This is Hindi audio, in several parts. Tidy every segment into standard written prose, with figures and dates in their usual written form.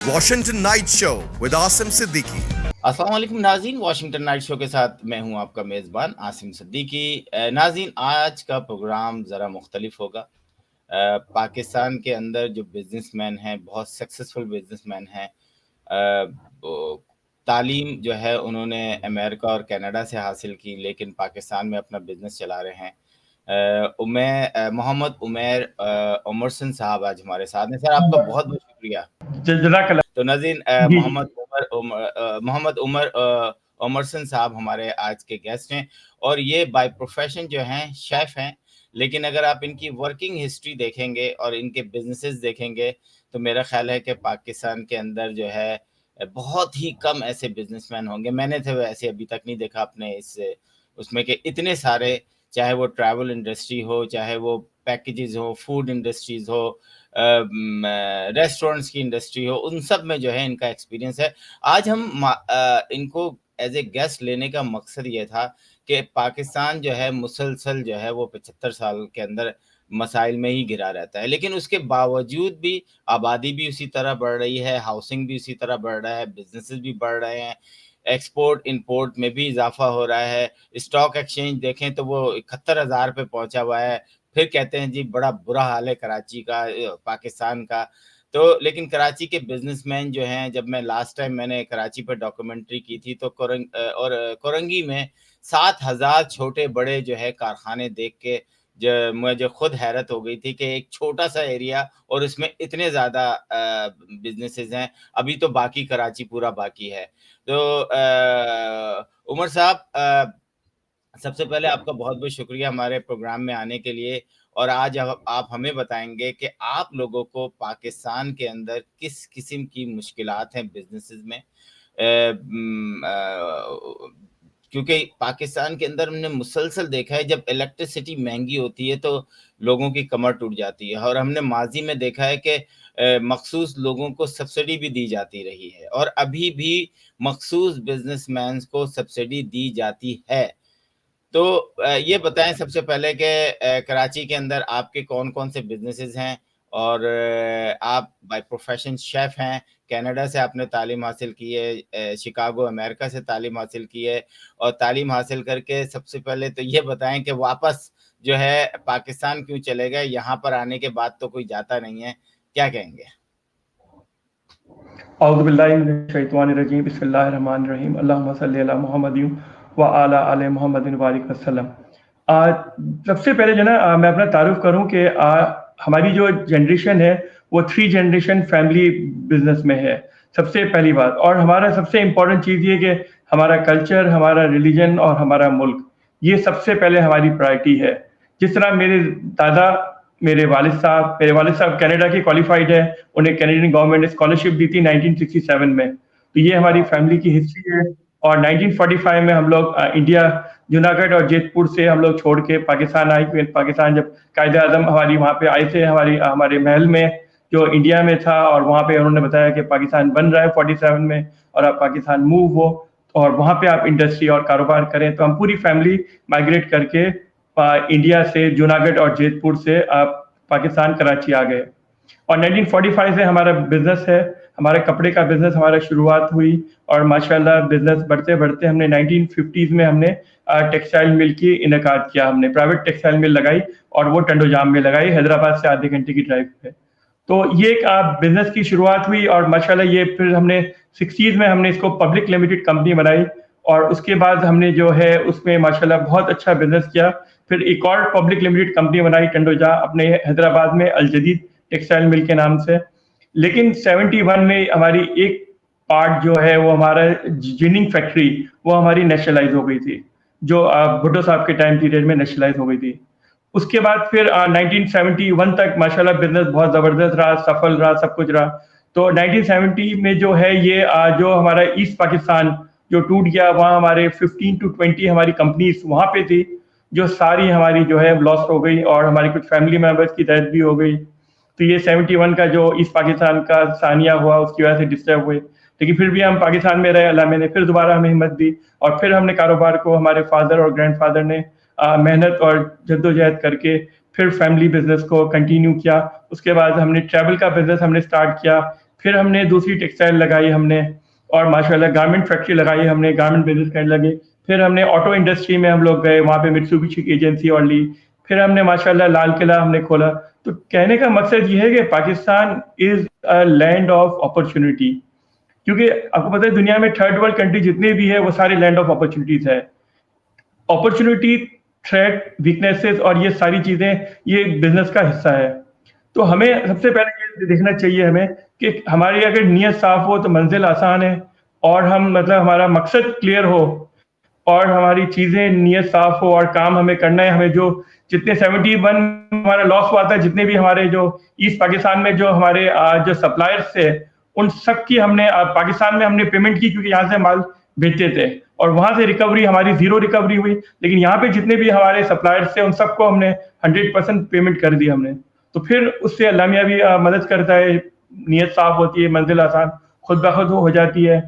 Washington night show with Asim Siddiqui. अस्सलाम वालेकुम नाज़रीन, वाशिंगटन नाइट शो के साथ मैं हूं आपका मेज़बान आसिम सिद्दीकी। नाज़रीन, आज का प्रोग्राम ज़रा मुख्तलिफ होगा। पाकिस्तान के अंदर जो बिजनेसमैन हैं, बहुत सक्सेसफुल बिजनेसमैन हैं, तालीम जो है उन्होंने अमेरिका और कनाडा से हासिल की, लेकिन पाकिस्तान में अपना बिजनेस चला रहे हैं। मोहम्मद उमरसन साहब आज हमारे साथ हैं। सर, आपका बहुत बहुत शुक्रिया। जज़ाकल्लाह। तो नाज़रीन, जी। मोहम्मद उमरसन साहब हमारे आज के गेस्ट हैं और ये बाय प्रोफेशन जो हैं शेफ़ हैं, लेकिन अगर आप इनकी वर्किंग हिस्ट्री देखेंगे और इनके बिजनेसेस देखेंगे तो मेरा ख्याल है कि पाकिस्तान के अंदर जो है बहुत ही कम ऐसे बिजनेसमैन होंगे। मैंने तो ऐसे अभी तक नहीं देखा अपने इस उसमें कि इतने सारे, चाहे वो ट्रैवल इंडस्ट्री हो, चाहे वो पैकेजेस हो, फूड इंडस्ट्रीज हो, रेस्टोरेंट्स की इंडस्ट्री हो, उन सब में जो है इनका एक्सपीरियंस है। आज हम इनको एज ए गेस्ट लेने का मकसद ये था कि पाकिस्तान जो है मुसलसल जो है वो 75 साल के अंदर मसाइल में ही घिरा रहता है, लेकिन उसके बावजूद भी आबादी भी उसी तरह बढ़ रही है, हाउसिंग भी उसी तरह बढ़ रहा है, बिजनेसेस भी बढ़ रहे हैं, एक्सपोर्ट इंपोर्ट में भी इजाफा हो रहा है। स्टॉक एक्सचेंज देखें तो वो 71,000 पे पहुंचा हुआ है। फिर कहते हैं जी बड़ा बुरा हाल है कराची का, पाकिस्तान का। तो लेकिन कराची के बिजनेसमैन जो हैं, जब मैं लास्ट टाइम मैंने कराची पर डॉक्यूमेंट्री की थी तो कोरंगी में 7,000 छोटे बड़े जो है कारखाने देख के जो मुझे खुद हैरत हो गई थी कि एक छोटा सा एरिया और उसमें इतने ज़्यादा बिजनेसेस हैं। अभी तो बाकी कराची पूरा बाकी है। तो उमर साहब, सबसे पहले आपका बहुत बहुत शुक्रिया हमारे प्रोग्राम में आने के लिए। और आज आप हमें बताएंगे कि आप लोगों को पाकिस्तान के अंदर किस किस्म की मुश्किलात हैं बिजनेसेस में, क्योंकि पाकिस्तान के अंदर हमने मुसलसल देखा है जब इलेक्ट्रिसिटी महंगी होती है तो लोगों की कमर टूट जाती है, और हमने माजी में देखा है कि मखसूस लोगों को सब्सिडी भी दी जाती रही है और अभी भी मखसूस बिजनेसमैन को सब्सिडी दी जाती है। तो ये बताएं सबसे पहले कि कराची के अंदर आपके कौन-कौन से बिज़नेसेस हैं, और आप बाय प्रोफ़ेशन शेफ़ हैं, कनाडा से आपने तालीम हासिल की है, शिकागो अमेरिका से तालीम हासिल की है, और तालीम हासिल करके सबसे पहले तो ये बताएं कि वापस जो है पाकिस्तान क्यों चले गए? यहाँ पर आने के बाद तो कोई जाता नहीं है, क्या कहेंगे? औज़ु बिल्लाहि मिनश शैतानिर रजीम, बिस्मिल्लाहिर रहमानिर रहीम, अल्लाहुम्मा सल्लि अला मुहम्मदिन व अला आले मुहम्मदिन बारिक वसल्लम। सबसे पहले जो ना मैं अपना तारुफ करूं कि हमारी जो जनरेशन है वो 3 जनरेशन फैमिली बिजनेस में है, सबसे पहली बात। और हमारा सबसे इम्पोर्टेंट चीज़ ये कि हमारा कल्चर, हमारा रिलीजन और हमारा मुल्क, ये सबसे पहले हमारी प्रायोरिटी है। जिस तरह मेरे वालिद साहब कनाडा के क्वालिफाइड है, उन्हें कैनेडियन गवर्नमेंट ने स्कॉलरशिप दी थी 1967 में, तो ये हमारी फैमिली की हिस्ट्री है। और 1945 में हम लोग इंडिया, जूनागढ़ और जेतपुर से हम लोग छोड़ के पाकिस्तान आए। पाकिस्तान जब कायदे आज़म हमारी वहाँ पे आए थे, हमारे महल में जो इंडिया में था, और वहाँ पे उन्होंने बताया कि पाकिस्तान बन रहा है 47 में और आप पाकिस्तान मूव हो और वहाँ पे आप इंडस्ट्री और कारोबार करें। तो हम पूरी फैमिली माइग्रेट करके इंडिया से, जूनागढ़ और जेतपुर से आप पाकिस्तान कराची आ गए। और 1945 से हमारा बिजनेस है, हमारे कपड़े का बिजनेस हमारा शुरुआत हुई, और माशाल्लाह बिजनेस बढ़ते बढ़ते हमने 1950s में हमने टेक्सटाइल मिल की इनेकाद किया। हमने प्राइवेट टेक्सटाइल मिल लगाई और वो टंडोजाम में लगाई, हैदराबाद से आधे घंटे की ड्राइव पे। तो ये एक बिजनेस की शुरुआत हुई, और माशाल्लाह ये फिर हमने 60s में हमने इसको पब्लिक लिमिटेड कंपनी बनाई, और उसके बाद हमने जो है उसमें माशाल्लाह बहुत अच्छा बिजनेस किया। फिर एक और पब्लिक लिमिटेड कंपनी बनाई टंडोजा अपने हैदराबाद में, अल जदीद टेक्सटाइल मिल के नाम से। लेकिन 71 में हमारी एक पार्ट जो है वो हमारा जिनिंग फैक्ट्री, वो हमारी नेशनलाइज हो गई थी, जो भुट्टो साहब के टाइम पीरियड में नेशनलाइज हो गई थी। उसके बाद फिर 1971 तक माशाल्लाह बिजनेस बहुत ज़बरदस्त रहा, सफल रहा, सब कुछ रहा। तो 1970 में जो है ये जो हमारा ईस्ट पाकिस्तान जो टूट गया, वहाँ हमारे 15 to 20 हमारी कंपनीज वहाँ पे थी, जो सारी हमारी जो है लॉस हो गई, और हमारी कुछ फैमिली मेंबर्स की डेथ भी हो गई। तो ये 71 का जो ईस्ट पाकिस्तान का सानिया हुआ, उसकी वजह से डिस्टर्ब हुए। लेकिन फिर भी हम पाकिस्तान में रहे, अल्लाह ने फिर दोबारा हमें हिम्मत दी, और फिर हमने कारोबार को, हमारे फादर और ग्रैंडफादर ने मेहनत और जद्दोजहद करके फिर फैमिली बिजनेस को कंटिन्यू किया। उसके बाद हमने ट्रैवल का बिजनेस हमने स्टार्ट किया। फिर हमने दूसरी टेक्सटाइल लगाई हमने, और माशाल्लाह गारमेंट फैक्ट्री लगाई हमने, गारमेंट बिजनेस करने लगे। फिर हमने ऑटो इंडस्ट्री में हम लोग गए, वहाँ पे मित्सुबिशी की एजेंसी और ली। फिर हमने माशाल्लाह लाल किला हमने खोला। तो कहने का मकसद ये है कि Pakistan is a land of opportunity, क्योंकि आपको पता है दुनिया में थर्ड वर्ल्ड कंट्री जितने भी है वो सारे लैंड ऑफ अपॉर्चुनिटीज है। अपॉर्चुनिटी, थ्रेट, वीकनेसेस और ये सारी चीजें ये बिजनेस का हिस्सा है। तो हमें सबसे पहले ये देखना चाहिए हमें कि हमारी अगर नीयत साफ हो तो मंजिल आसान है, और हम मतलब हमारा मकसद क्लियर हो और हमारी चीजें नीयत साफ हो और काम हमें करना है। हमें जो जितने 71 हमारा लॉस हुआ था, जितने भी हमारे जो ईस्ट पाकिस्तान में जो हमारे जो सप्लायर्स थे, उन सब की हमने पाकिस्तान में हमने पेमेंट की, क्योंकि यहाँ से माल भेजते थे और वहां से रिकवरी हमारी 0 रिकवरी हुई। लेकिन यहाँ पे जितने भी हमारे सप्लायर्स थे उन सबको हमने 100% पेमेंट कर दी हमने। तो फिर उससे अल्लाह मियां भी मदद करता है, नीयत साफ होती है, मंजिल आसान खुद ब खुद हो जाती है।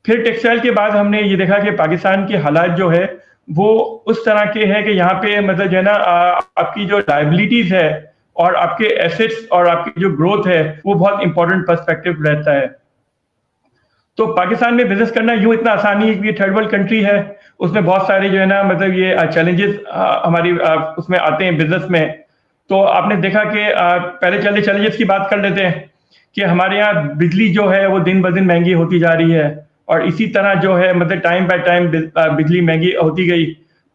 फिर टेक्सटाइल के बाद हमने ये देखा कि पाकिस्तान के हालात जो है वो उस तरह के हैं कि यहाँ पे मतलब जो है ना आपकी जो लाइबिलिटीज है और आपके एसेट्स और आपकी जो ग्रोथ है वो बहुत इंपॉर्टेंट पर्सपेक्टिव रहता है। तो पाकिस्तान में बिजनेस करना यूं इतना आसान नहीं है, क्योंकि थर्ड वर्ल्ड कंट्री है, उसमें बहुत सारे जो है ना मतलब ये चैलेंजेस हमारी उसमें आते हैं बिजनेस में। तो आपने देखा कि पहले चलते चैलेंजेस की बात कर लेते हैं कि हमारे यहाँ बिजली जो है वो दिन ब दिन महंगी होती जा रही है, और इसी तरह जो है मतलब टाइम बाय टाइम बिजली महंगी होती गई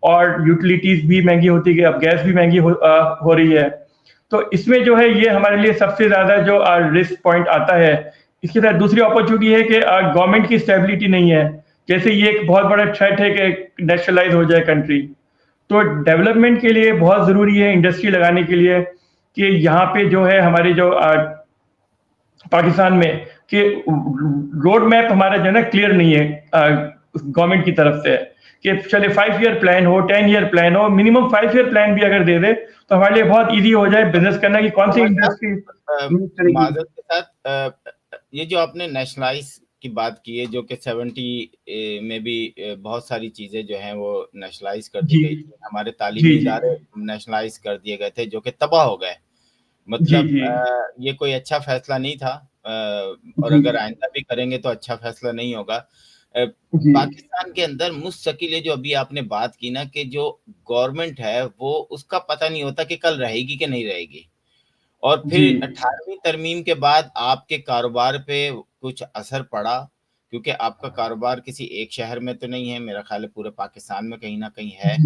और यूटिलिटीज भी महंगी होती गई, अब गैस भी महंगी हो रही है। तो इसमें जो है ये हमारे लिए सबसे ज्यादा जो रिस्क पॉइंट आता है। इसके साथ दूसरी अपॉर्चुनिटी है कि गवर्नमेंट की स्टेबिलिटी नहीं है। जैसे ये एक बहुत बड़ा थ्रेट है कि नेशनलाइज हो जाए कंट्री। तो डेवलपमेंट के लिए बहुत जरूरी है इंडस्ट्री लगाने के लिए कि यहाँ पे जो है हमारे जो पाकिस्तान में कि रोड मैप हमारा जो है ना क्लियर नहीं है गवर्नमेंट की तरफ से, कि चले 5 ईयर प्लान हो, 10 ईयर प्लान हो, मिनिमम 5 ईयर प्लान भी अगर दे दे तो हमारे लिए बहुत इजी हो जाए बिजनेस करना कि कौन सी इंडस्ट्री माजरत के साथ ये जो आपने नेशनलाइज की बात की है, जो कि 70 में भी बहुत सारी चीजें जो हैं वो नेशनलाइज कर दी गई थी, हमारे तालीमी इदारे नेशनलाइज कर दिए गए थे जो कि तबाह हो गए। मतलब ये कोई अच्छा फैसला नहीं था, और अगर आइंदा भी करेंगे तो अच्छा फैसला नहीं होगा। पाकिस्तान के अंदर मुस्तकिल ये जो अभी आपने बात की ना कि जो गवर्नमेंट है वो उसका पता नहीं होता कि कल रहेगी कि नहीं रहेगी, और फिर 18वीं तरमीम के बाद आपके कारोबार पे कुछ असर पड़ा, क्योंकि आपका कारोबार किसी एक शहर में तो नहीं है, मेरा ख्याल है पूरे पाकिस्तान में कहीं ना कहीं है।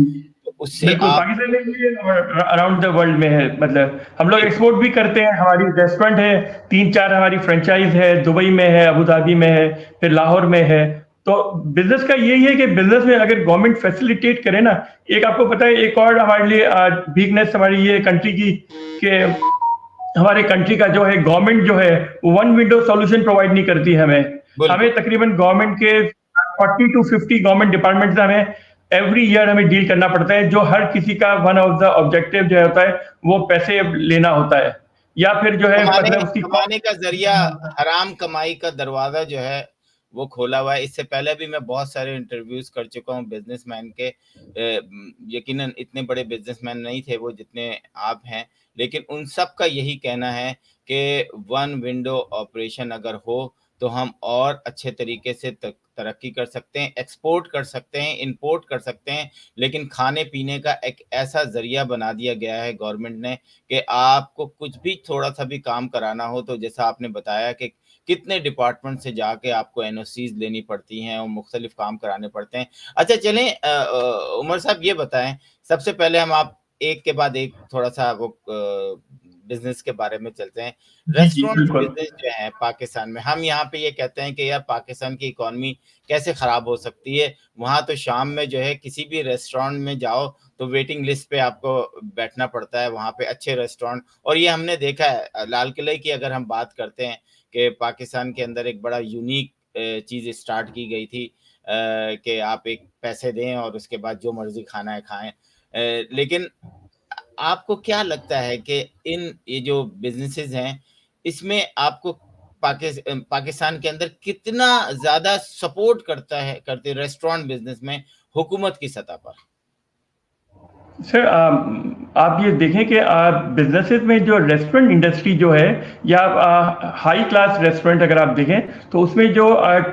तो उससे आप पाकिस्तान में भी अराउंड द वर्ल्ड में है, मतलब हम लोग एक्सपोर्ट भी करते हैं। हमारी रेस्टोरेंट है, 3-4 हमारी फ्रेंचाइज है, दुबई में है, अबू धाबी में है, फिर लाहौर में है। तो बिजनेस का यही है कि बिजनेस में अगर गवर्नमेंट फैसिलिटेट करे ना, एक आपको पता है एक और हमारे लिए वीकनेस हमारी ये कंट्री की कि हमारे कंट्री का जो है गवर्नमेंट जो है वन विंडो सॉल्यूशन प्रोवाइड नहीं करती है हमें तकरीबन गवर्नमेंट के 40 to 50 गवर्नमेंट डिपार्टमेंट हमें एवरी ईयर हमें डील करना पड़ता है, जो हर किसी का वन ऑफ द ऑब्जेक्टिव जो होता है वो पैसे लेना होता है, या फिर जो है मतलब उसकी कमाने का जरिया, हराम कमाई का दरवाजा जो है वो खोला हुआ है। इससे पहले भी मैं बहुत सारे इंटरव्यूज कर चुका हूँ बिजनेसमैन के, यकीनन इतने बड़े बिजनेसमैन नहीं थे वो जितने आप हैं, लेकिन उन सब का यही कहना है कि वन विंडो ऑपरेशन अगर हो तो हम और अच्छे तरीके से तरक्की कर सकते हैं, एक्सपोर्ट कर सकते हैं, इंपोर्ट कर सकते हैं, लेकिन खाने पीने का एक ऐसा जरिया बना दिया गया है गवर्नमेंट ने कि आपको कुछ भी थोड़ा सा भी काम कराना हो तो जैसा आपने बताया कि कितने डिपार्टमेंट से जाके आपको एनओसीज लेनी पड़ती हैं और मुख्तलिफ काम कराने पड़ते हैं। अच्छा चलें, उमर साहब ये बताएं, सबसे पहले हम आप एक के बाद एक थोड़ा सा वो बिजनेस के बारे में चलते हैं। रेस्टोरेंट बिजनेस जो है पाकिस्तान में, हम यहाँ पे ये कहते हैं कि यार पाकिस्तान की इकोनॉमी कैसे खराब हो सकती है। वहाँ तो शाम में जो है किसी भी रेस्टोरेंट में जाओ तो वेटिंग लिस्ट पे आपको बैठना पड़ता है, वहाँ पे अच्छे रेस्टोरेंट, और ये हमने देखा है लाल किले की अगर हम बात करते हैं कि पाकिस्तान के अंदर एक बड़ा यूनिक चीज़ स्टार्ट की गई थी कि आप एक पैसे दें और उसके बाद जो मर्जी खाना है खाएं। लेकिन आपको क्या लगता है कि इन ये जो बिजनेसेस हैं इसमें आपको पाकिस्तान के अंदर कितना ज्यादा सपोर्ट करते रेस्टोरेंट बिजनेस में हुकूमत की सतह पर? सर आप ये देखें कि बिजनेसेस में जो रेस्टोरेंट इंडस्ट्री जो है या हाई क्लास रेस्टोरेंट अगर आप देखें तो उसमें जो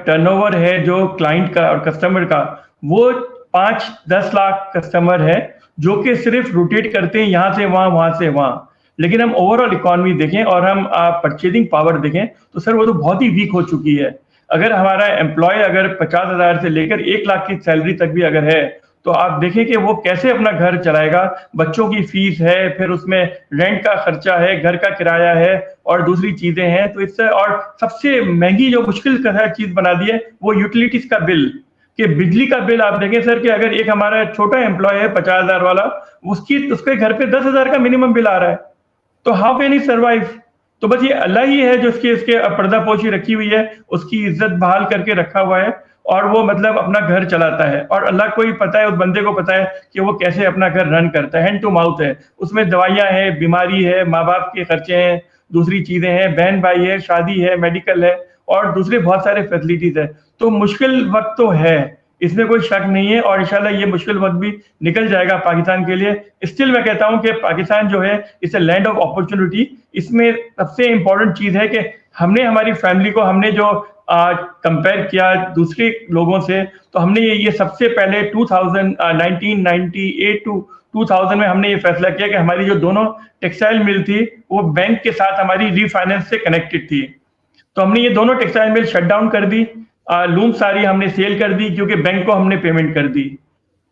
टर्नओवर है जो क्लाइंट का और कस्टमर का वो 5-10 लाख कस्टमर है जो कि सिर्फ रोटेट करते हैं यहाँ से वहाँ से वहाँ। लेकिन हम ओवरऑल इकोनॉमी देखें और हम परचेजिंग पावर देखें तो सर वो तो बहुत ही वीक हो चुकी है। अगर हमारा एम्प्लॉय अगर 50,000 से लेकर 1 लाख की सैलरी तक भी अगर है तो आप देखें कि वो कैसे अपना घर चलाएगा। बच्चों की फीस है, फिर उसमें रेंट का खर्चा है, घर का किराया है और दूसरी चीजें हैं। तो इससे और सबसे महंगी जो मुश्किल चीज बना दी है वो यूटिलिटीज का बिल। कि बिजली का बिल आप देखें सर कि अगर एक हमारा छोटा एम्प्लॉय है 50,000 वाला, उसके घर पे 10,000 का मिनिमम बिल आ रहा है। तो हाउ कैन ही सर्वाइव? तो बस ये अल्लाह ही है जो इसके पर्दापोशी रखी हुई है, उसकी इज्जत बहाल करके रखा हुआ है और वो मतलब अपना घर चलाता है। और अल्लाह को ही पता है, उस बंदे को पता है कि वो कैसे अपना घर रन करता है। हैंड टू माउथ है, उसमें दवाइयां हैं, बीमारी है, माँ बाप के खर्चे हैं, दूसरी चीजें हैं, बहन भाई है, शादी है, मेडिकल है और दूसरे बहुत सारे फैसिलिटीज है। तो मुश्किल वक्त तो है, इसमें कोई शक नहीं है और इंशाल्लाह ये मुश्किल वक्त भी निकल जाएगा पाकिस्तान के लिए। स्टिल मैं कहता हूं कि पाकिस्तान जो है it's a land of opportunity. इसमें सबसे इंपॉर्टेंट चीज है कि हमने हमारी फैमिली को हमने जो कंपेयर किया दूसरे लोगों से, तो हमने ये सबसे पहले 1998 टू 2000 में हमने ये फैसला किया कि हमारी जो दोनों टेक्सटाइल मिल थी वो बैंक के साथ हमारी रीफाइनेंस से कनेक्टेड थी। तो हमने ये दोनों टेक्सटाइल मिल शट डाउन कर दी, लूम सारी हमने सेल कर दी क्योंकि बैंक को हमने पेमेंट कर दी।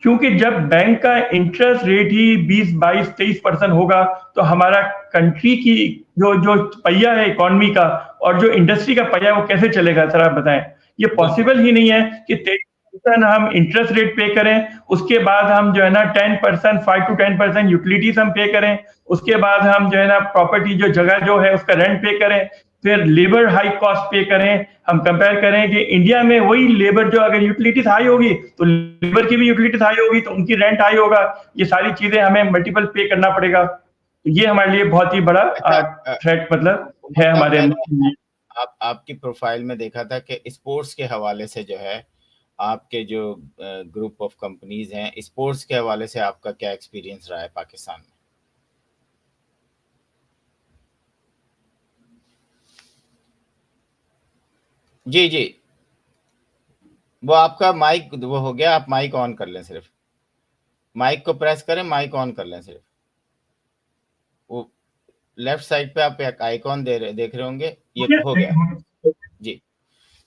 क्योंकि जब बैंक का इंटरेस्ट रेट ही 20-22-23% होगा तो हमारा कंट्री की जो जो पहिया है इकोनॉमी का और जो इंडस्ट्री का पहिया है वो कैसे चलेगा सर आप बताएं। ये पॉसिबल ही नहीं है कि 23% हम इंटरेस्ट रेट पे करें, उसके बाद हम जो है ना 10%, 5 to 10% यूटिलिटीज हम पे करें, उसके बाद हम जो है ना प्रॉपर्टी जो जगह जो है उसका रेंट पे करें, फिर लेबर हाई कॉस्ट पे करें। हम कंपेयर करें कि इंडिया में वही लेबर जो अगर यूटिलिटीज हाई होगी तो लेबर की भी यूटिलिटीज हाई होगी तो उनकी रेंट हाई होगा। ये सारी चीजें हमें मल्टीपल पे करना पड़ेगा। तो ये हमारे लिए बहुत ही बड़ा थ्रेट मतलब है हमारे। मैंने आपकी प्रोफाइल में देखा था कि स्पोर्ट्स के हवाले से जो है आपके जो ग्रुप ऑफ कंपनीज हैं, स्पोर्ट्स के हवाले से आपका क्या एक्सपीरियंस रहा है पाकिस्तान में? जी जी, वो आपका माइक वो हो गया, आप माइक ऑन कर लें, सिर्फ माइक को प्रेस करें, माइक ऑन कर लें। सिर्फ वो लेफ्ट साइड पे आप एक आइकॉन देख रहे होंगे, ये हो गया। जी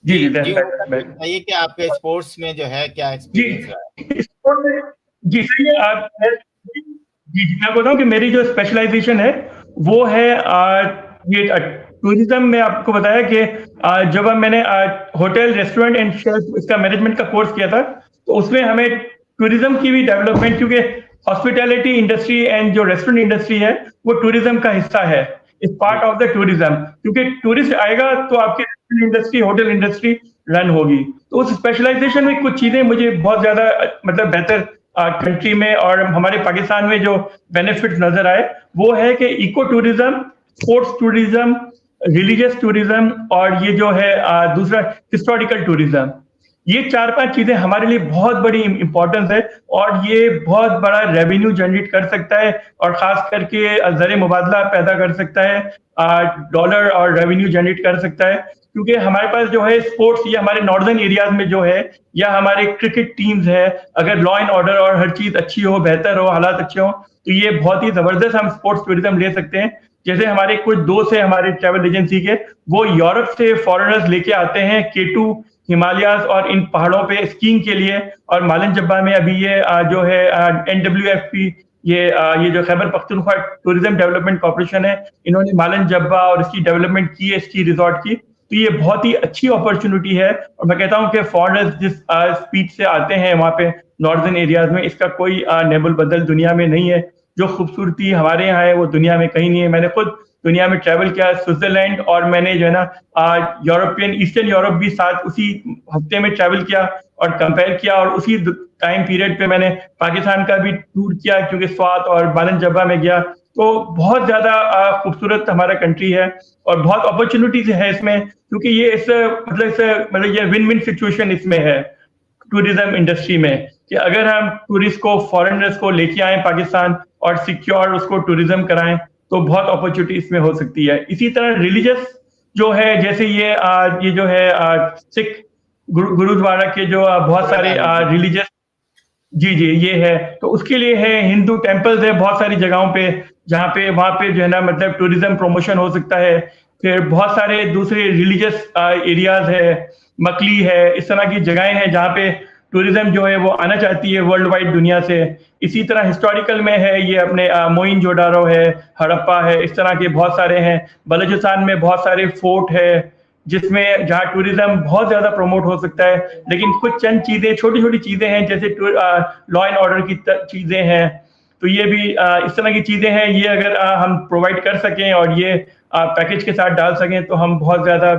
जी जी जी जी, बताइए कि आपके स्पोर्ट्स में जो है क्या एक्सपीरियंस रहा है? स्पोर्ट में जी सही आप जी जी मैं बोल रहा हूँ कि मेरी जो स्पेशलाइजेशन है वो है ये टूरिज्म में। आपको बताया कि जब मैंने होटल रेस्टोरेंट एंड शेफ इसका मैनेजमेंट का कोर्स किया था तो उसमें हमें टूरिज्म की भी डेवलपमेंट, क्योंकि हॉस्पिटैलिटी इंडस्ट्री एंड जो रेस्टोरेंट इंडस्ट्री है वो टूरिज्म का हिस्सा है, is part of the tourism. क्योंकि टूरिस्ट आएगा तो आपकी इंडस्ट्री होटल इंडस्ट्री रन होगी। तो उस स्पेशलाइजेशन में कुछ चीजें मुझे बहुत ज्यादा मतलब बेहतर कंट्री में और हमारे पाकिस्तान में जो बेनिफिट्स नजर आए वो है कि eco tourism, sports tourism, religious tourism और ये जो है दूसरा हिस्टोरिकल टूरिज्म। ये 4-5 चीजें हमारे लिए बहुत बड़ी इंपॉर्टेंस है और ये बहुत बड़ा रेवेन्यू जनरेट कर सकता है और खास करके ज़र मुबादला पैदा कर सकता है, डॉलर और रेवेन्यू जनरेट कर सकता है। क्योंकि हमारे पास जो है स्पोर्ट्स ये हमारे नॉर्दर्न एरियाज में जो है या हमारे क्रिकेट टीम्स है, अगर लॉ एंड ऑर्डर और हर चीज अच्छी हो, बेहतर हो, हालात अच्छे हो तो ये बहुत ही जबरदस्त हम स्पोर्ट्स टूरिज्म ले सकते हैं। जैसे हमारे कुछ दोस्त है हमारे ट्रैवल एजेंसी के, वो यूरोप से फॉरेनर्स लेके आते हैं K2 हिमालयाज और इन पहाड़ों पे स्कीइंग के लिए। और मालन जब्बा में अभी ये जो है NWFP ये जो Khyber Pakhtunkhwa tourism development corporation है, इन्होंने मालन जब्बा और इसकी डेवलपमेंट की है, इसकी रिजॉर्ट की। तो ये बहुत ही अच्छी अपॉर्चुनिटी है और मैं कहता हूँ कि फॉरेनर्स जिस स्पीड से आते हैं वहाँ पे नॉर्दर्न एरियाज में, इसका कोई नेबुल बदल दुनिया में नहीं है। जो खूबसूरती हमारे यहाँ है वो दुनिया में कहीं नहीं है। मैंने खुद दुनिया में ट्रैवल किया, स्विट्जरलैंड और मैंने जो है ना यूरोपियन ईस्टर्न यूरोप भी साथ उसी हफ्ते में ट्रैवल किया और कंपेयर किया और उसी टाइम पीरियड पे मैंने पाकिस्तान का भी टूर किया क्योंकि स्वात और मालन जब्बा में गया। तो बहुत ज्यादा खूबसूरत हमारा कंट्री है और बहुत अपॉर्चुनिटीज है इसमें, क्योंकि ये इस मतलब ये विन विन सिचुएशन इसमें है टूरिज्म इंडस्ट्री में। कि अगर हम टूरिस्ट को, फॉरेनर्स को लेके आए पाकिस्तान और सिक्योर उसको टूरिज्म कराएं तो बहुत अपॉर्चुनिटी इसमें हो सकती है। इसी तरह रिलीजियस जो है, जैसे ये जो है सिख गुरुद्वारा के जो बहुत सारे रिलीजियस, जी जी ये है, तो उसके लिए है, हिंदू टेम्पल्स है बहुत सारी जगहों पे जहाँ पे वहाँ पे जो है ना मतलब टूरिज्म प्रमोशन हो सकता है। फिर बहुत सारे दूसरे रिलीजियस एरियाज है, मकली है, इस तरह की जगहें हैं जहाँ पे टूरिज्म जो है वो आना चाहती है वर्ल्ड वाइड दुनिया से। इसी तरह हिस्टोरिकल में है, ये अपने मोइनजोदारो है, हड़प्पा है, इस तरह के बहुत सारे हैं। बलूचिस्तान में बहुत सारे फोर्ट है जिसमें जहाँ टूरिज्म बहुत ज्यादा प्रमोट हो सकता है। लेकिन कुछ चंद चीजें, छोटी छोटी चीजें हैं, जैसे लॉ एंड ऑर्डर की चीजें हैं, तो ये भी इस तरह की चीजें हैं। ये अगर हम प्रोवाइड कर सकें और ये पैकेज के साथ डाल सकें तो हम बहुत ज्यादा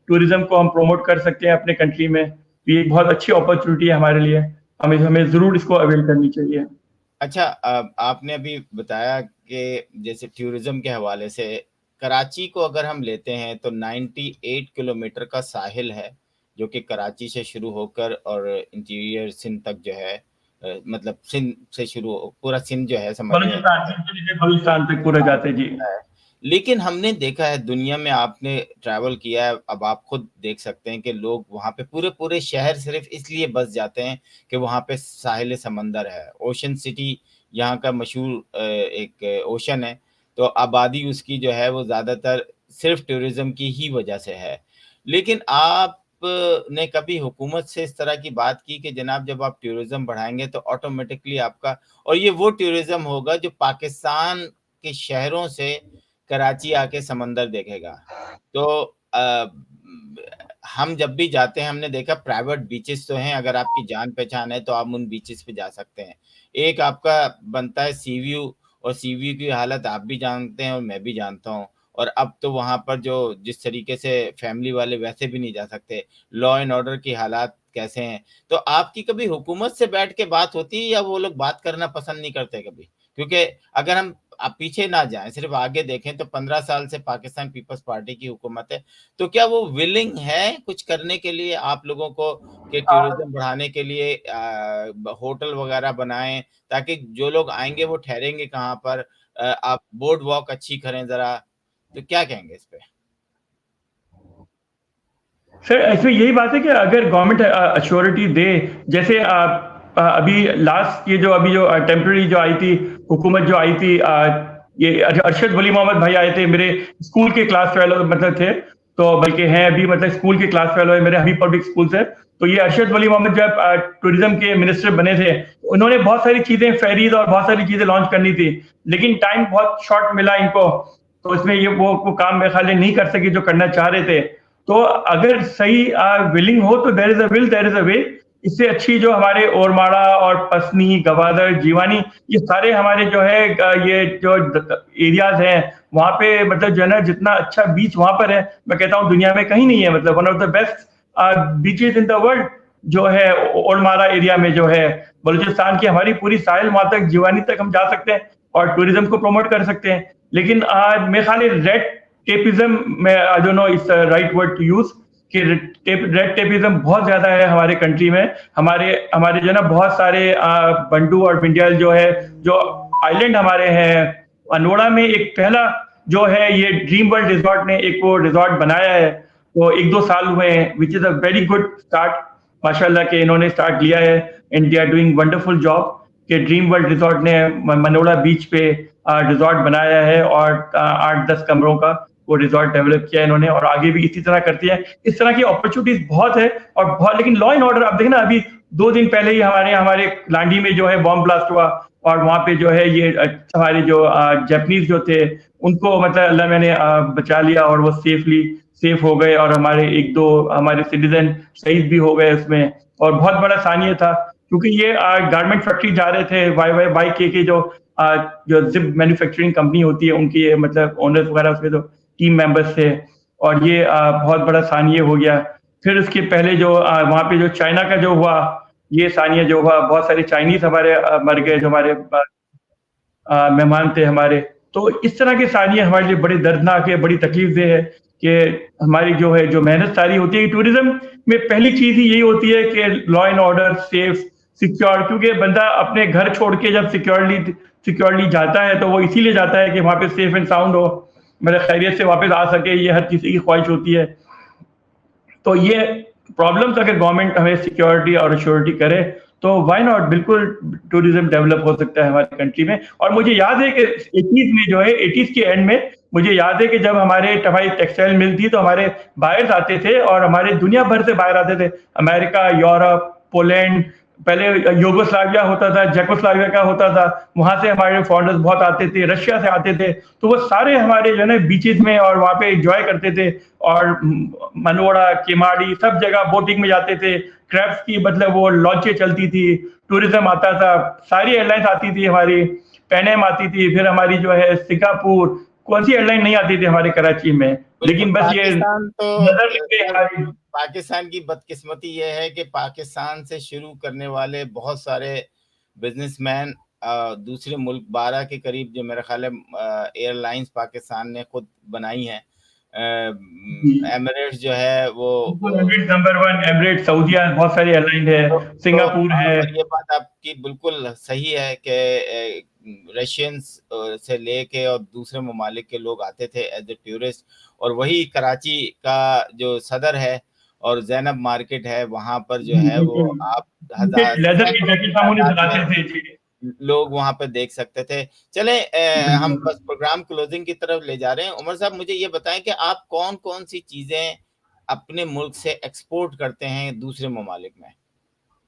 टूरिज्म को हम प्रमोट कर सकते हैं अपने कंट्री में। ये एक बहुत अच्छी अपॉर्चुनिटी है हमारे लिए, हमें जरूर इसको अवेल करनी चाहिए। अच्छा, आपने अभी बताया कि जैसे टूरिज्म के हवाले से कराची को अगर हम लेते हैं तो 98 किलोमीटर का साहिल है, जो कि कराची से शुरू होकर और इंटीरियर सिंध तक जो है, मतलब सिंध से शुरू पूरा सिंध जो है समझ बलूचिस्तान तक पूरा जाते जी। लेकिन हमने देखा है दुनिया में, आपने ट्रैवल किया है, अब आप खुद देख सकते हैं कि लोग वहाँ पे पूरे पूरे शहर सिर्फ इसलिए बस जाते हैं कि वहाँ पे साहिल समंदर है। ओशन सिटी यहाँ का मशहूर एक ओशन है, तो आबादी उसकी जो है वो ज़्यादातर सिर्फ टूरिज्म की ही वजह से है। लेकिन आप ने कभी हुकूमत से इस तरह की बात की कि जनाब जब आप टूरिज्म बढ़ाएंगे तो ऑटोमेटिकली आपका, और ये वो टूरिज्म होगा जो पाकिस्तान के शहरों से कराची आके समंदर देखेगा। तो हम जब भी जाते हैं हमने देखा प्राइवेट बीचेस तो हैं, अगर आपकी जान पहचान है तो आप उन बीचेस पे जा सकते हैं। एक आपका बनता है सी व्यू, और सी व्यू की हालत आप भी जानते हैं और मैं भी जानता हूँ। और अब तो वहाँ पर जो जिस तरीके से फैमिली वाले वैसे भी नहीं जा सकते, लॉ एंड ऑर्डर की हालात कैसे हैं। तो आपकी कभी हुकूमत से बैठ के बात होती है या वो लोग बात करना पसंद नहीं करते कभी? क्योंकि अगर हम आप पीछे ना जाएं, सिर्फ आगे देखें तो 15 साल से पाकिस्तान पीपल्स पार्टी की हुकूमत है, तो क्या वो विलिंग है कुछ करने के लिए आप लोगों को कि टूरिज्म बढ़ाने के लिए होटल वगैरह बनाएं, ताकि जो लोग आएंगे वो ठहरेंगे कहाँ पर, आप बोर्ड वॉक अच्छी करें जरा, तो क्या कहेंगे इस पे? सर इसमें यही बात है कि अगर गवर्नमेंट अश्योरिटी दे, जैसे अभी लास्ट ये जो अभी जो टेम्पररी जो आई थी हुकूमत जो आई थी, ये अरशद वली मोहम्मद भाई आए थे, मेरे स्कूल के क्लास फेलो मतलब थे, तो बल्कि हैं अभी मतलब स्कूल के क्लास फेलो है मेरे हबीब पब्लिक स्कूल से। तो ये अरशद वली मोहम्मद जब टूरिज्म के मिनिस्टर बने थे, उन्होंने बहुत सारी चीजें, फेरीज और बहुत सारी चीजें लॉन्च करनी थी, लेकिन टाइम बहुत शॉर्ट मिला इनको, तो इसमें ये वो काम मेरे ख्याल नहीं कर सके जो करना चाह रहे थे। तो अगर सही विलिंग हो तो there is a will there is a way. इससे अच्छी जो हमारे ओरमाड़ा और पसनी, गवादर, जीवानी, ये सारे हमारे जो है ये जो एरियाज हैं वहाँ पे मतलब जो है ना जितना अच्छा बीच वहाँ पर है, मैं कहता हूँ दुनिया में कहीं नहीं है। मतलब one of the best beaches in the world जो है ओरमाड़ा एरिया में जो है बलूचिस्तान की हमारी पूरी साहिल वहां तक, जीवानी तक हम जा सकते हैं और टूरिज्म को प्रमोट कर सकते हैं। लेकिन मेरे ख्याल रेड टेपिज्म में, I don't know it's right word to use, कि रेड टेपिज्म बहुत ज्यादा है हमारे कंट्री में। हमारे जो है ना बहुत सारे बंडू और बिंडियल जो है, जो आइलैंड हमारे हैं, अनोड़ा में एक पहला जो है ये ड्रीम वर्ल्ड रिजॉर्ट ने एक वो रिजॉर्ट बनाया है, वो 1-2 साल हुए हैं, which is a very good start माशाल्लाह के इन्होंने स्टार्ट लिया है and they are doing wonderful job. कि ड्रीम वर्ल्ड रिजॉर्ट ने मनोड़ा बीच पे रिजॉर्ट बनाया है और 8-10 कमरों का वो रिजॉर्ट डेवलप किया है इन्होंने, और आगे भी इसी तरह करती है। इस तरह की अपॉर्चुनिटीज बहुत है और बहुत, लेकिन लॉ एंड ऑर्डर आप देखें ना, अभी 2 दिन पहले ही हमारे लांडी में जो है बॉम्ब ब्लास्ट हुआ और वहां पे जो है ये हमारे जो जापानीज जो थे उनको मतलब अल्लाह मैंने बचा लिया और वो सेफ हो गए, और हमारे 1-2 हमारे सिटीजन शहीद भी हो गए उसमें। और बहुत बड़ा सानिया था क्योंकि ये गारमेंट फैक्ट्री जा रहे थे, वाई के जो जिप मैन्युफैक्चरिंग कंपनी होती है उनकी मतलब ओनर्स वगैरह उसमें जो टीम मेंबर्स थे, और ये बहुत बड़ा सानिया हो गया। फिर उसके पहले जो वहाँ पे जो चाइना का जो हुआ, ये सानिया जो हुआ, बहुत सारे चाइनीज हमारे मर गए जो हमारे मेहमान थे हमारे। तो इस तरह के सानिया हमारे लिए बड़ी दर्दनाक है, बड़ी तकलीफ दे है कि हमारी जो है जो मेहनत सारी होती है। टूरिज्म में पहली चीज ही यही होती है कि लॉ एंड ऑर्डर, सिक्योर, क्योंकि बंदा अपने घर छोड़ के जब सिक्योरली जाता है तो वो इसीलिए जाता है कि वहाँ पे सेफ एंड साउंड हो, मतलब खैरियत से वापस आ सके, ये हर किसी की ख्वाहिश होती है। तो ये प्रॉब्लम्स अगर गवर्नमेंट हमें सिक्योरिटी और अश्योरिटी करे तो व्हाई नॉट, बिल्कुल टूरिज्म डेवलप हो सकता है हमारी कंट्री में। और मुझे याद है कि 80s में जो है, 80s के एंड में मुझे याद है कि जब हमारी टेक्सटाइल मिल थी तो हमारे बायर्स आते थे और हमारे दुनिया भर से बाहर आते थे, अमेरिका, यूरोप, पोलैंड, पहले यूगोस्लाविया होता था, चेकोस्लाविया का होता था, वहां से हमारे फॉरेनर्स बहुत आते थे, रशिया से आते थे। तो वो सारे हमारे जो है ना बीचेस में और वहाँ पे एंजॉय करते थे, और मनोड़ा, केमाड़ी, सब जगह बोटिंग में जाते थे, क्रैब्स की मतलब वो लॉन्चें चलती थी, टूरिज्म आता था, सारी एयरलाइंस आती थी हमारी, पैनएम आती थी, फिर हमारी जो है सिंगापुर, कौन सी एयरलाइन नहीं आती थी हमारे कराची में, लेकिन बस ये पाकिस्तान तो नजर लग गई हमारी। पाकिस्तान की बदकिस्मती ये है कि पाकिस्तान से शुरू करने वाले बहुत सारे बिजनेसमैन दूसरे मुल्क 12 के करीब जो मेरा ख्याल है एयरलाइंस पाकिस्तान ने खुद बनाई हैं। एमिरेट्स जो है वो नंबर 1 एमिरेट्स, सऊदीया, बहुत सारी एयरलाइन है, सिंगापुर है। ये बात आपकी बिल्कुल सही है कि रशियंस से लेके और दूसरे ममालिक के लोग आते थे एज ए टूरिस्ट, और वही कराची का जो सदर है और जैनब मार्केट है, वहां पर जो है वो आप लोग वहां पर देख सकते थे। चले हम बस प्रोग्राम क्लोजिंग की तरफ ले जा रहे हैं। उमर साहब, मुझे ये बताएं कि आप कौन कौन सी चीजें अपने मुल्क से एक्सपोर्ट करते हैं दूसरे ममालिक में?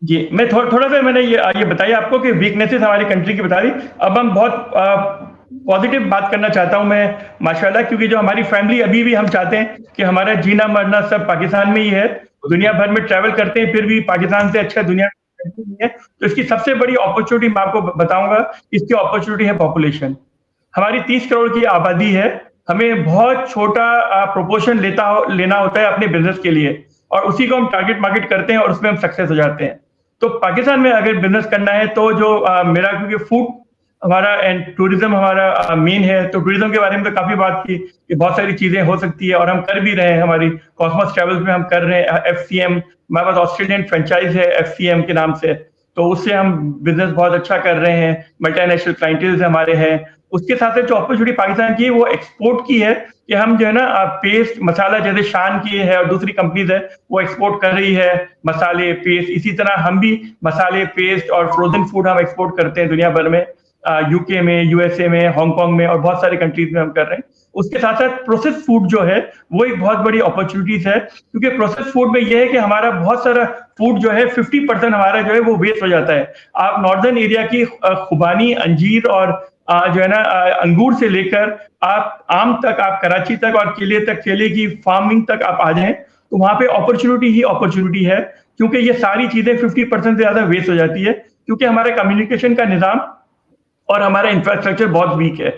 जी, मैं थोड़ा सा मैंने ये बताया आपको कि वीकनेसेस हमारी कंट्री की बता दी। अब हम बहुत पॉजिटिव बात करना चाहता हूं मैं माशाल्लाह, क्योंकि जो हमारी फैमिली अभी भी हम चाहते हैं कि हमारा जीना मरना सब पाकिस्तान में ही है, दुनिया भर में ट्रैवल करते हैं, फिर भी पाकिस्तान से अच्छा दुनिया नहीं है। तो इसकी सबसे बड़ी अपॉर्चुनिटी मैं आपको बताऊंगा, इसकी अपॉर्चुनिटी है पॉपुलेशन। हमारी 30 करोड़ की आबादी है, हमें बहुत छोटा प्रोपोर्शन लेना होता है अपने बिजनेस के लिए, और उसी को हम टारगेट मार्केट करते हैं और उसमें हम सक्सेस हो जाते हैं। तो पाकिस्तान में अगर बिजनेस करना है तो जो मेरा, क्योंकि फूड हमारा एंड टूरिज्म हमारा मेन है, तो टूरिज्म के बारे में तो काफी बात की कि बहुत सारी चीजें हो सकती है और हम कर भी रहे हैं। हमारी कॉस्मोस ट्रेवल्स में हम कर रहे हैं FCM, हमारे पास ऑस्ट्रेलियन फ्रेंचाइज है FCM के नाम से, तो उससे हम बिजनेस बहुत अच्छा कर रहे हैं, मल्टीनेशनल क्लाइंटेल्स हमारे हैं। उसके साथ साथ जो अपॉर्चुनिटी पाकिस्तान की है वो एक्सपोर्ट की है, कि हम जो है ना पेस्ट मसाला जैसे शान की है और दूसरी कंपनीज है वो एक्सपोर्ट कर रही है मसाले पेस्ट, इसी तरह हम भी मसाले पेस्ट और फ्रोजन फूड हम एक्सपोर्ट करते हैं दुनिया भर में, यूके में, USA में, हांगकांग में और बहुत सारे कंट्रीज में हम कर रहे हैं। उसके साथ साथ प्रोसेस फूड जो है वो एक बहुत बड़ी अपॉर्चुनिटीज है, क्योंकि प्रोसेस फूड में ये है कि हमारा बहुत सारा फूड जो है 50% हमारा जो है वो वेस्ट हो जाता है। आप नॉर्दर्न एरिया की खुबानी, अंजीर और जो है ना अंगूर से लेकर आप आम तक, आप कराची तक और केले तक, केले की फार्मिंग तक आप आ जाएं तो वहां पे अपॉर्चुनिटी ही अपॉर्चुनिटी है, क्योंकि ये सारी चीजें 50% से ज्यादा वेस्ट हो जाती है, क्योंकि हमारे कम्युनिकेशन का निजाम और हमारा इंफ्रास्ट्रक्चर बहुत वीक है,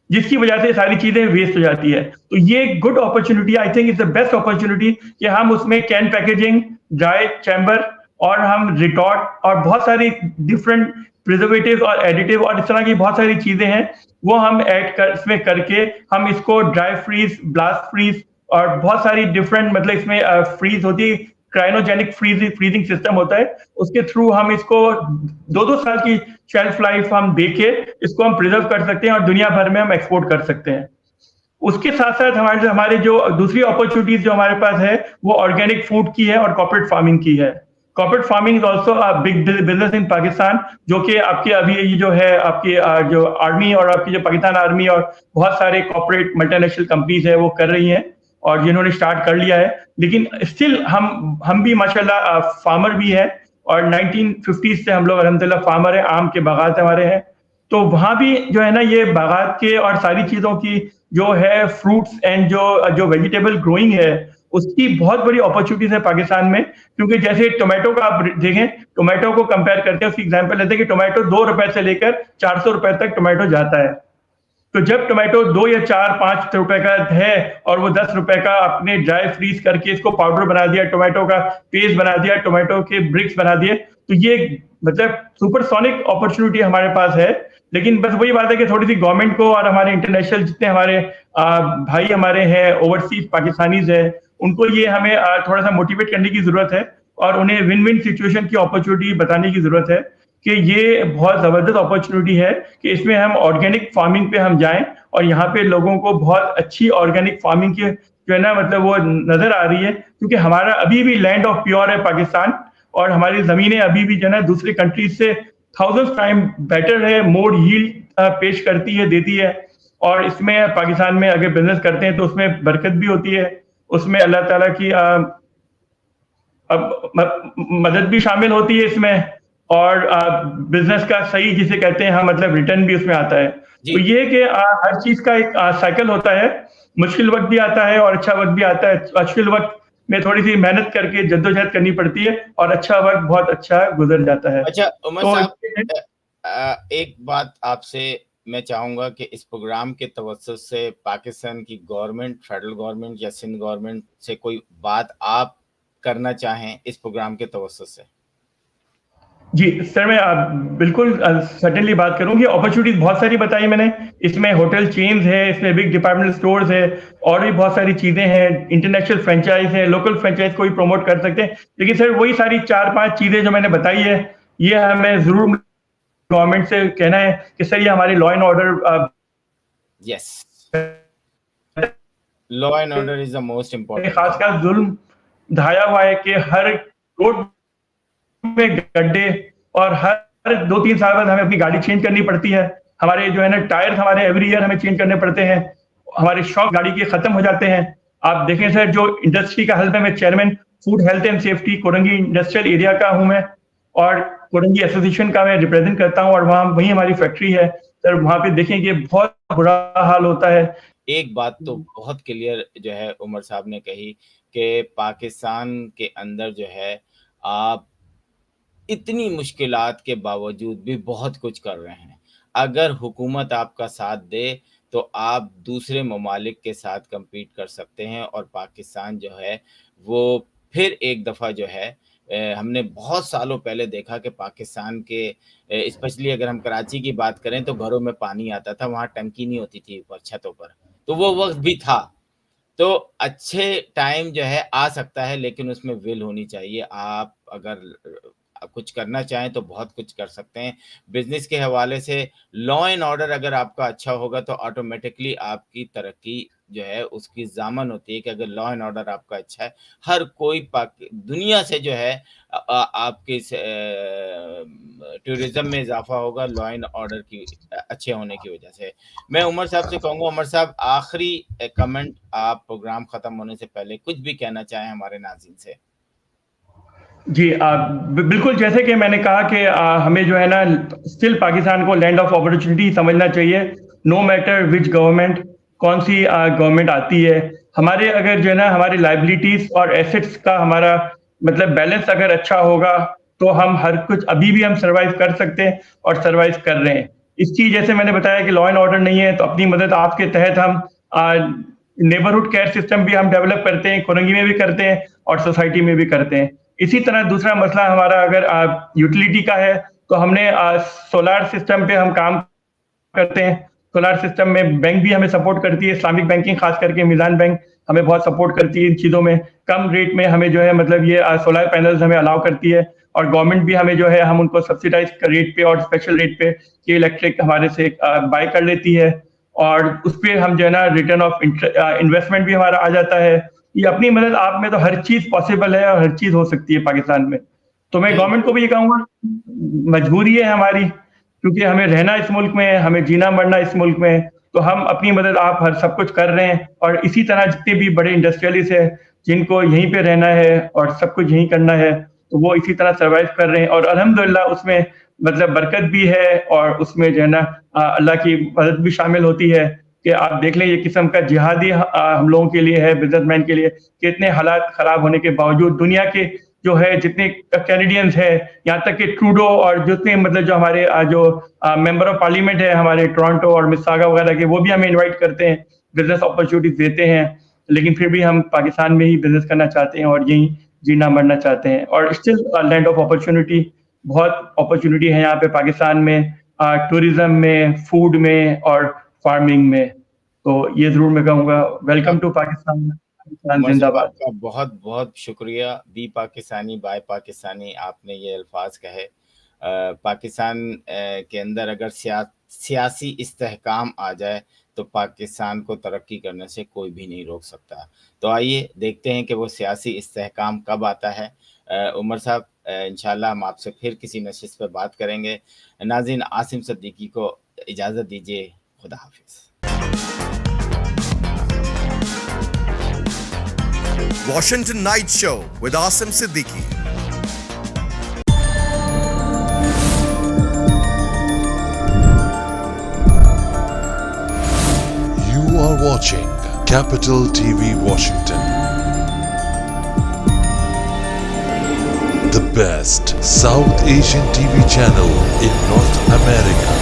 जिसकी वजह से सारी चीजें वेस्ट हो जाती है। तो ये good opportunity, I think it's the best opportunity कि हम उसमें कैन पैकेजिंग, ड्राई चैम्बर और हम रिटॉर्ट और बहुत सारी डिफरेंट प्रिजर्वेटिव और एडिटिव और इस तरह की बहुत सारी चीजें हैं वो हम इसमें करके हम इसको ड्राई फ्रीज, ब्लास्ट फ्रीज और बहुत सारी डिफरेंट, मतलब इसमें फ्रीज होती है, क्रायोजेनिक फ्रीजिंग सिस्टम होता है, उसके थ्रू हम इसको 2-2 साल की शेल्फ लाइफ हम देके इसको हम प्रिजर्व कर सकते हैं और दुनिया भर में हम एक्सपोर्ट कर सकते हैं। उसके साथ साथ हमारे जो दूसरी अपॉर्चुनिटीज जो हमारे पास है वो ऑर्गेनिक फूड की है और कॉर्पोरेट फार्मिंग की है। Corporate farming is also a big business in Pakistan, जो कि आपके अभी ये जो है आपकी जो आर्मी और आपकी जो पाकिस्तान आर्मी और बहुत सारे कॉर्पोरेट मल्टीनेशनल कंपनीज है वो कर रही हैं और जिन्होंने स्टार्ट कर लिया है। लेकिन स्टिल हम भी माशाल्लाह फार्मर भी है और 1950s से हम लोग अल्हम्दुलिल्लाह फार्मर है, आम के बागात हमारे हैं। तो वहां भी जो है ना ये बागात के और सारी चीजों की जो है फ्रूट्स एंड जो वेजिटेबल ग्रोइंग है उसकी बहुत बड़ी अपॉर्चुनिटीज है पाकिस्तान में, क्योंकि जैसे टोमेटो का आप देखें, टोमेटो को कंपेयर करते हैं, उसकी एग्जांपल लेते हैं कि टोमेटो 2 रुपए से लेकर 400 रुपए तक टोमेटो जाता है। तो जब टोमेटो 2 या 4-5 रुपए का है और वो 10 रुपए का आपने ड्राई फ्रीज करके इसको पाउडर बना दिया, टोमेटो का पेस्ट बना दिया, टोमेटो के ब्रिक्स बना दिए, तो ये मतलब सुपरसोनिक अपॉर्चुनिटी हमारे पास है। लेकिन बस वही बात है कि थोड़ी सी गवर्नमेंट को और हमारे इंटरनेशनल जितने हमारे भाई हमारे हैं, ओवरसीज पाकिस्तानीज है, उनको ये हमें थोड़ा सा मोटिवेट करने की जरूरत है और उन्हें विन विन सिचुएशन की अपॉर्चुनिटी बताने की जरूरत है कि ये बहुत जबरदस्त अपॉर्चुनिटी है कि इसमें हम ऑर्गेनिक फार्मिंग पे हम जाएं और यहाँ पे लोगों को बहुत अच्छी ऑर्गेनिक फार्मिंग की जो है ना मतलब वो नजर आ रही है, क्योंकि हमारा अभी भी लैंड ऑफ प्योर है पाकिस्तान, और हमारी जमीनें अभी भी जो है ना दूसरी कंट्रीज से थाउजेंड टाइम बेटर है, मोर यील्ड पेश करती है, देती है। और इसमें पाकिस्तान में अगर बिजनेस करते हैं तो उसमें बरकत भी होती है, उसमें अल्लाह ताला की मदद भी शामिल होती है इसमें, और बिजनेस का सही जिसे कहते हैं हम मतलब रिटर्न भी उसमें आता है। जी तो ये कि हर चीज का एक साइकिल होता है, मुश्किल वक्त भी आता है और अच्छा वक्त भी आता है। मुश्किल वक्त में थोड़ी सी मेहनत करके जद्दोजहद करनी पड़ती है और अच्छा वक्त बहुत अच्छा गुजर जाता है। अच्छा उमर तो साहब, एक बात आपसे मैं चाहूंगा कि इस प्रोग्राम के तवज्जुह से पाकिस्तान की गवर्नमेंट, फेडरल गवर्नमेंट या सिंध गवर्नमेंट से कोई बात आप करना चाहें इस प्रोग्राम के तवज्जुह से। जी सर, मैं बिल्कुल सर्टेनली बात करूंगी। अपॉर्चुनिटीज बहुत सारी बताई मैंने, इसमें होटल चेन्स है, इसमें बिग डिपार्टमेंटल स्टोर्स है, और भी बहुत सारी चीजें हैं, इंटरनेशनल फ्रेंचाइज है, लोकल फ्रेंचाइज को भी प्रमोट कर सकते हैं। लेकिन सर वही सारी 4-5 चीजें जो मैंने बताई है, ये हमें जरूर गवर्नमेंट से कहना है कि सर ये हमारी law and order yes, law and order is the most important. खासकर जुल्म ढाया हुआ है कि हर रोड में गड्ढे, और हर 2-3 साल बाद हमें अपनी गाड़ी चेंज करनी पड़ती है। हमारे जो है ना टायर हमारे एवरी ईयर हमें चेंज करने पड़ते हैं, हमारे शौक गाड़ी के खत्म हो जाते हैं। आप देखें सर, जो इंडस्ट्री का हेल्थ है, मैं chairman food health and safety Korangi industrial area का हूं मैं, और कोरंगी एसोसिएशन का मैं रिप्रेजेंट करता हूं, और वहीं हमारी फैक्ट्री है सर। वहां पे देखें कि बहुत बुरा हाल होता है। एक बात तो बहुत क्लियर जो है उमर साहब ने कही कि पाकिस्तान के अंदर जो है आप इतनी मुश्किलात के बावजूद भी बहुत कुछ कर रहे हैं। अगर हुकूमत आपका साथ दे तो आप दूसरे ममालिक के साथ कम्पीट कर सकते हैं, और पाकिस्तान जो है वो फिर एक दफ़ा जो है हमने बहुत सालों पहले देखा कि पाकिस्तान के स्पेशली अगर हम कराची की बात करें तो घरों में पानी आता था, वहाँ टंकी नहीं होती थी ऊपर छतों पर, तो वो वक्त भी था। तो अच्छे टाइम जो है आ सकता है, लेकिन उसमें विल होनी चाहिए। आप अगर कुछ करना चाहें तो बहुत कुछ कर सकते हैं। बिजनेस के हवाले से लॉ एंड ऑर्डर अगर आपका अच्छा होगा तो ऑटोमेटिकली आपकी तरक्की जो है उसकी ज़ामन होती है कि अगर लॉ एंड ऑर्डर आपका अच्छा है, हर कोई दुनिया से जो है आपके टूरिज्म में इजाफा होगा लॉ एंड ऑर्डर की अच्छे होने की वजह से। मैं उमर साहब से कहूँगा, उमर साहब आखिरी कमेंट, आप प्रोग्राम ख़त्म होने से पहले कुछ भी कहना चाहें हमारे नाज़रीन से। जी बिल्कुल, जैसे कि मैंने कहा कि हमें जो है ना स्टिल पाकिस्तान को लैंड ऑफ अपॉर्चुनिटी समझना चाहिए। नो मैटर विच गवर्नमेंट, कौन सी गवर्नमेंट आती है, हमारे अगर जो है ना हमारी लाइबिलिटीज और एसेट्स का हमारा मतलब बैलेंस अगर अच्छा होगा तो हम हर कुछ अभी भी हम सर्वाइव कर सकते हैं, और सर्वाइव कर रहे हैं। इस चीज जैसे मैंने बताया कि लॉ एंड ऑर्डर नहीं है, तो अपनी मदद आपके तहत हम नेबरहुड केयर सिस्टम भी हम डेवलप करते हैं, कोरंगी में भी करते हैं और सोसाइटी में भी करते हैं। इसी तरह दूसरा मसला हमारा अगर यूटिलिटी का है, तो हमने सोलार सिस्टम पे हम काम करते हैं। सोलार सिस्टम में बैंक भी हमें सपोर्ट करती है, इस्लामिक बैंकिंग खास करके मीज़ान बैंक हमें बहुत सपोर्ट करती है इन चीज़ों में। कम रेट में हमें जो है मतलब ये सोलर पैनल्स हमें अलाउ करती है, और गवर्नमेंट भी हमें जो है हम उनको सब्सिडाइज रेट पे और स्पेशल रेट पे ये इलेक्ट्रिक हमारे से बाय कर लेती है, और उस पर हम जो है ना रिटर्न ऑफ इन्वेस्टमेंट भी हमारा आ जाता है। ये अपनी मदद आप में तो हर चीज पॉसिबल है और हर चीज हो सकती है पाकिस्तान में। तो मैं गवर्नमेंट को भी ये कहूंगा, मजबूरी है हमारी, क्योंकि हमें रहना इस मुल्क में, हमें जीना मरना इस मुल्क में, तो हम अपनी मदद आप हर सब कुछ कर रहे हैं। और इसी तरह जितने भी बड़े इंडस्ट्रियलिस्ट है जिनको यहीं पे रहना है और सब कुछ यहीं करना है, तो वो इसी तरह सर्वाइव कर रहे हैं, और अल्हम्दुलिल्लाह उसमें मतलब बरकत भी है, और उसमें जो है ना अल्लाह की मदद भी शामिल होती है। कि आप देख लें ये किस्म का जिहादी हम लोगों के लिए है, बिजनेसमैन के लिए, कि इतने हालात खराब होने के बावजूद दुनिया के जो है जितने कैनेडियंस है, यहाँ तक कि ट्रूडो और जितने मतलब जो हमारे जो मेंबर ऑफ पार्लियामेंट है हमारे टोरंटो और मिसागा वगैरह के, वो भी हमें इनवाइट करते हैं, बिजनेस अपॉर्चुनिटीज देते हैं। लेकिन फिर भी हम पाकिस्तान में ही बिजनेस करना चाहते हैं और यहीं जीना मरना चाहते हैं, और स्टिल लैंड ऑफ अपॉर्चुनिटी, बहुत अपॉर्चुनिटी है यहाँ पे पाकिस्तान में, टूरिज्म में, फूड में और फार्मिंग में। तो ये जरूर मैं कहूँगा, वेलकम टू पाकिस्तान। पाकिस्तान उमर साहब जिंदाबाद। आपका बहुत-बहुत शुक्रिया। बी पाकिस्तानी बाय पाकिस्तानी आपने ये अल्फ़ाज़ कहे। पाकिस्तान के अंदर अगर सियासी इस्तेहकाम आ जाए, तो पाकिस्तान को तरक्की करने से कोई भी नहीं रोक सकता। तो आइए देखते हैं कि वो सियासी इस्तेहकाम कब आता है। उमर साहब इंशाअल्लाह हम आपसे फिर किसी नशिस्त पे बात करेंगे। नाज़रीन आसिम सिद्दीकी को इजाज़त दीजिए। खुदा हाफ़िज़। Washington Night Show with Asim Siddiqui. You are watching Capital TV Washington. The best South Asian TV channel in North America.